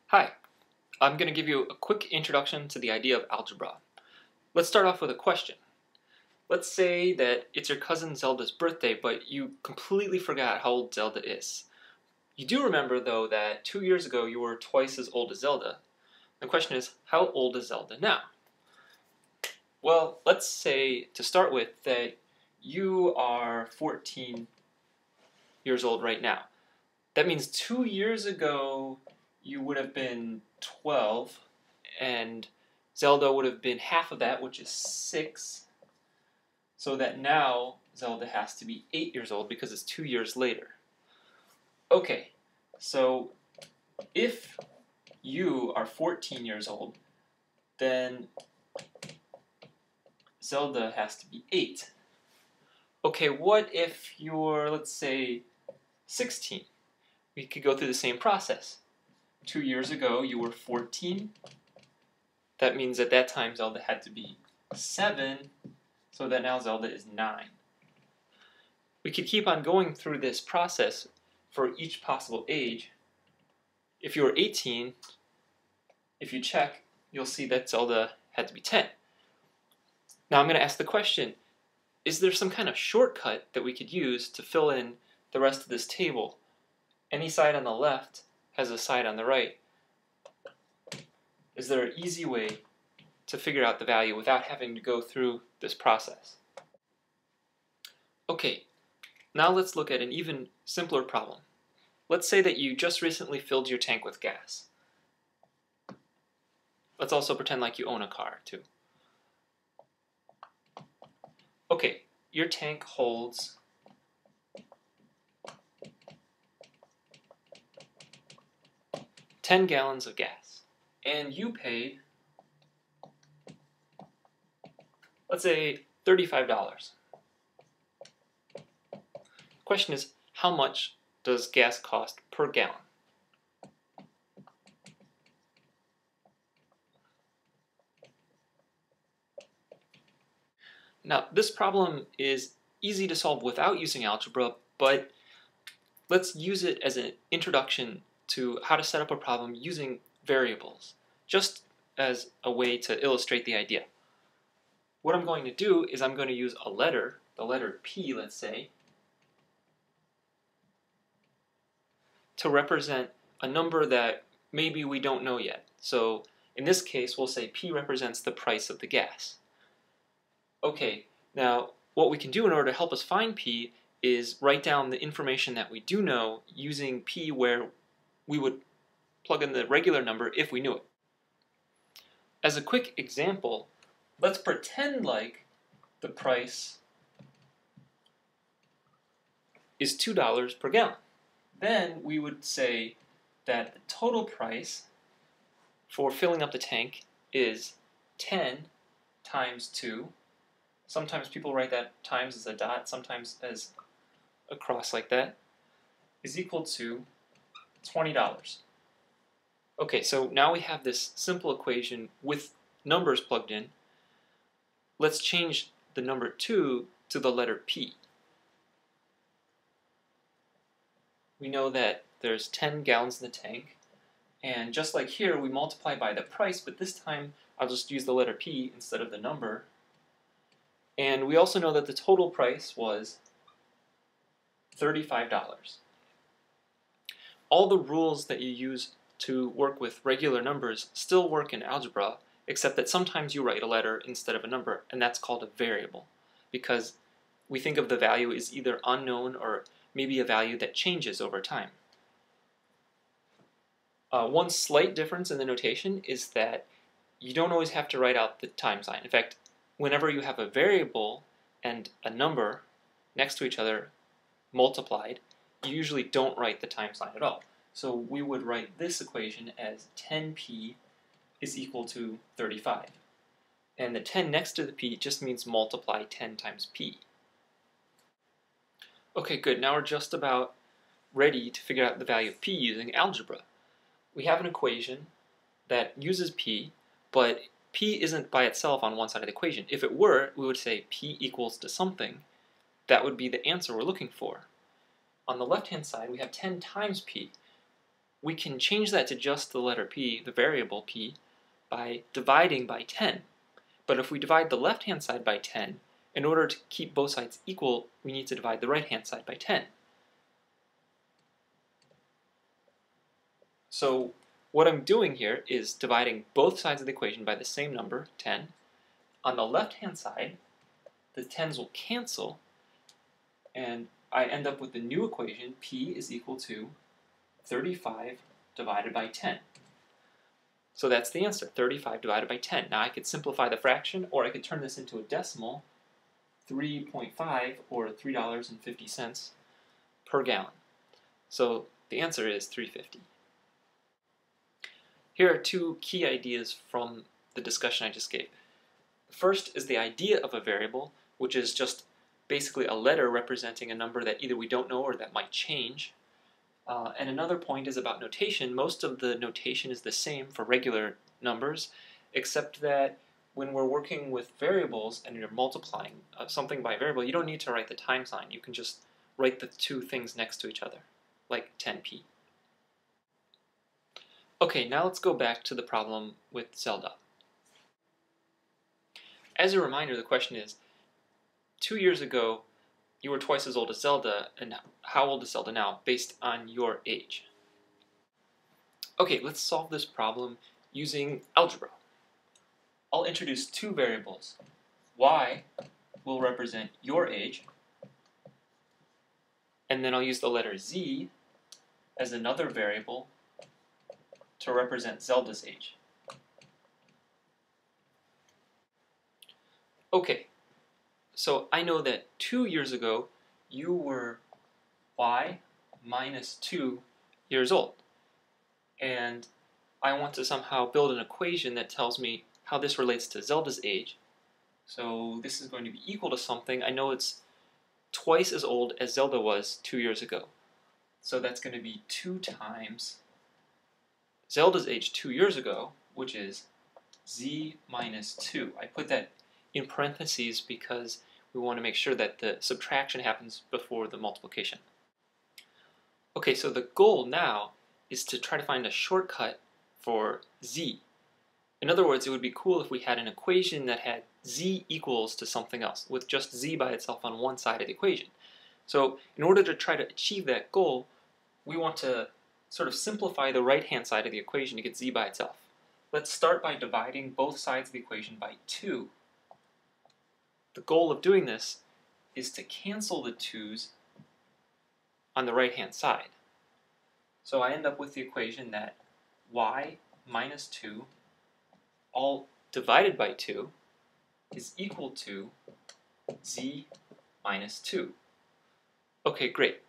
Hi, I'm going to give you a quick introduction to the idea of algebra. Let's start off with a question. Let's say that it's your cousin Zelda's birthday, but you completely forgot how old Zelda is. You do remember, though, that 2 years ago you were twice as old as Zelda. The question is, how old is Zelda now? Well, let's say, to start with, that you are 14 years old right now. That means 2 years ago you would have been 12, and Zelda would have been half of that, which is 6, so that now Zelda has to be 8 years old because it's 2 years later. Okay, so if you are 14 years old, then Zelda has to be 8. Okay, what if you're, let's say, 16? We could go through the same process. 2 years ago, you were 14. That means at that time, Zelda had to be 7, so that now Zelda is 9. We could keep on going through this process for each possible age. If you were 18, if you check, you'll see that Zelda had to be 10. Now I'm going to ask the question, is there some kind of shortcut that we could use to fill in the rest of this table? Any side on the left has a side on the right. Is there an easy way to figure out the value without having to go through this process? Okay, now let's look at an even simpler problem. Let's say that you just recently filled your tank with gas. Let's also pretend like you own a car, too. Okay, your tank holds 10 gallons of gas, and you paid, let's say, $35. Question is, how much does gas cost per gallon? Now, this problem is easy to solve without using algebra, but let's use it as an introduction to how to set up a problem using variables, just as a way to illustrate the idea. What I'm going to do is I'm going to use a letter, the letter P, let's say, to represent a number that maybe we don't know yet. So in this case, we'll say P represents the price of the gas. Okay, now what we can do in order to help us find P is write down the information that we do know using P where we would plug in the regular number if we knew it. As a quick example, let's pretend like the price is $2 per gallon. Then we would say that the total price for filling up the tank is 10 times 2. Sometimes people write that times as a dot, sometimes as a cross like that, is equal to $20. Okay, so now we have this simple equation with numbers plugged in. Let's change the number 2 to the letter P. We know that there's 10 gallons in the tank, and just like here, we multiply by the price, but this time I'll just use the letter P instead of the number. And we also know that the total price was $35. All the rules that you use to work with regular numbers still work in algebra, except that sometimes you write a letter instead of a number, and that's called a variable, because we think of the value as either unknown or maybe a value that changes over time. One slight difference in the notation is that you don't always have to write out the time sign. In fact, whenever you have a variable and a number next to each other multiplied, you usually don't write the time sign at all. So we would write this equation as 10p is equal to 35. And the 10 next to the p just means multiply 10 times p. Okay, good. Now we're just about ready to figure out the value of p using algebra. We have an equation that uses p, but p isn't by itself on one side of the equation. If it were, we would say p equals to something. That would be the answer we're looking for. On the left-hand side, we have 10 times p. we can change that to just the letter p, the variable p, by dividing by 10. But if we divide the left-hand side by 10, in order to keep both sides equal, we need to divide the right-hand side by 10. So what I'm doing here is dividing both sides of the equation by the same number, 10. On the left-hand side, the 10s will cancel, and I end up with the new equation, p is equal to 35 divided by 10. So that's the answer, 35 divided by 10. Now I could simplify the fraction, or I could turn this into a decimal, 3.5, or $3.50 per gallon. So the answer is 350. Here are two key ideas from the discussion I just gave. First is the idea of a variable, which is just basically a letter representing a number that either we don't know or that might change. And another point is about notation. Most of the notation is the same for regular numbers, except that when we're working with variables and you're multiplying something by a variable, you don't need to write the times sign. You can just write the two things next to each other, like 10p. Okay, now let's go back to the problem with Zelda. As a reminder, the question is, 2 years ago, you were twice as old as Zelda, and how old is Zelda now, based on your age? Okay, let's solve this problem using algebra. I'll introduce two variables. Y will represent your age, and then I'll use the letter Z as another variable to represent Zelda's age. Okay, so I know that 2 years ago you were y minus 2 years old, and I want to somehow build an equation that tells me how this relates to Zelda's age. So this is going to be equal to something. I know it's twice as old as Zelda was 2 years ago. So that's going to be 2 times Zelda's age 2 years ago, which is z minus 2. I put that in parentheses because we want to make sure that the subtraction happens before the multiplication. Okay, so the goal now is to try to find a shortcut for z. In other words, it would be cool if we had an equation that had z equals to something else, with just z by itself on one side of the equation. So in order to try to achieve that goal, we want to sort of simplify the right-hand side of the equation to get z by itself. Let's start by dividing both sides of the equation by 2. The goal of doing this is to cancel the 2's on the right-hand side. So I end up with the equation that y minus 2 all divided by 2 is equal to z minus 2. Okay, great.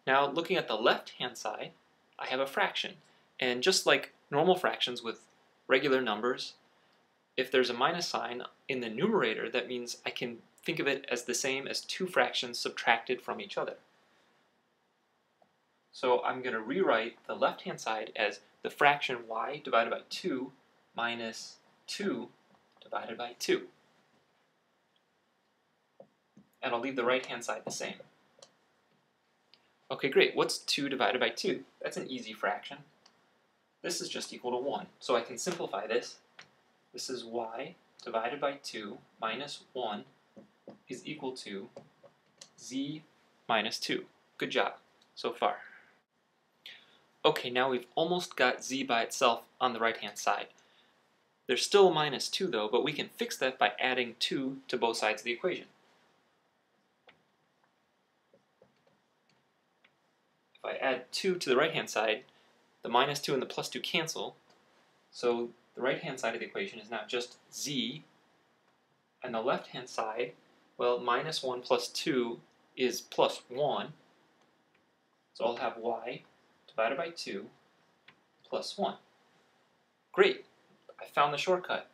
Now looking at the left-hand side, I have a fraction. And just like normal fractions with regular numbers, if there's a minus sign in the numerator, that means I can think of it as the same as two fractions subtracted from each other. So I'm going to rewrite the left-hand side as the fraction y divided by 2 minus 2 divided by 2. And I'll leave the right-hand side the same. Okay, great. What's 2 divided by 2? That's an easy fraction. This is just equal to 1. So I can simplify this. This is y divided by 2 minus 1 is equal to z minus 2. Good job so far. Okay, now we've almost got z by itself on the right-hand side. There's still a minus 2 though, but we can fix that by adding 2 to both sides of the equation. If I add 2 to the right-hand side, the minus 2 and the plus 2 cancel, so the right-hand side of the equation is now just z, and the left-hand side, well, minus 1 plus 2 is plus 1, so I'll have y divided by 2 plus 1. Great, I found the shortcut.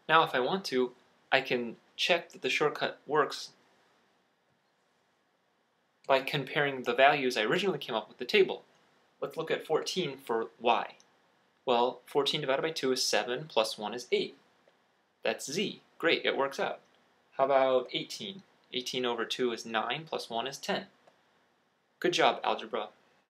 Now if I want to, I can check that the shortcut works by comparing the values I originally came up with the table. Let's look at 14 for y. Well, 14 divided by 2 is 7, plus 1 is 8. That's z. Great, it works out. How about 18? 18 over 2 is 9, plus 1 is 10. Good job, algebra.